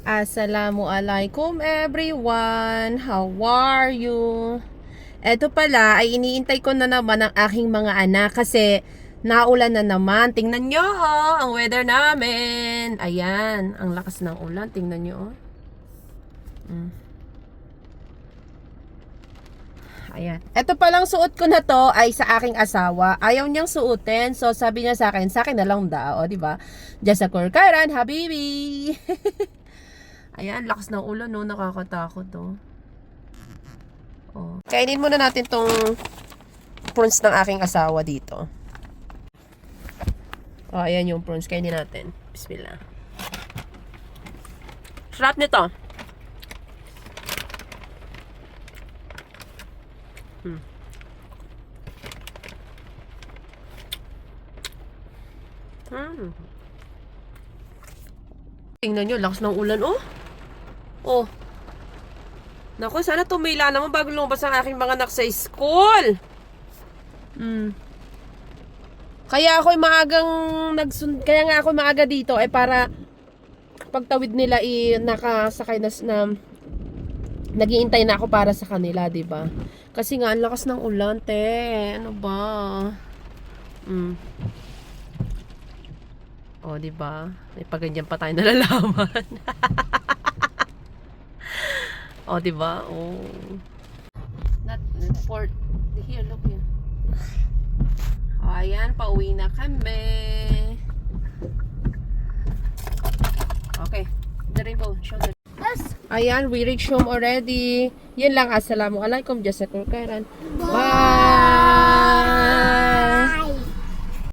Assalamualaikum everyone. How are you? Eto pala ay iniintay ko na naman ang aking mga anak kasi naulan na naman. Tingnan nyo ang weather namin. Ayan, ang lakas ng ulan. Tingnan nyo Ayan. Ito palang suot ko na to ay sa aking asawa. Ayaw niyang suotin. So sabi niya sa akin na lang daw, 'di ba? Jazakur Kairan, habibi. Ayan, lakas ng ulan, no, nakakatakot to. Oh. Kainin muna natin tong prawns ng aking asawa dito. Oh, ayan yung prawns, kainin natin. Bismillah. Sarap nito. Tingnan nyo, lakas ng ulan, oh. Oh. Naku, sana tumila naman bago lumabas ang aking mga anak sa school. Kaya ako kaya nga ako maaga dito ay para pagtawid nila nakasakay na naghihintay na ako para sa kanila, 'di ba? Kasi nga ang lakas ng ulan, te. Ano ba? Oh, 'di ba? May paganyan pa tayo nalalaman. Oh, 'di ba? Oh. Not for here, look here. Oh, ayan, pauwi na kami. Okay. The rainbow, show the... Ayan, we reached home already. Yan lang, assalamualaikum, jazakallahu khairan. Bye!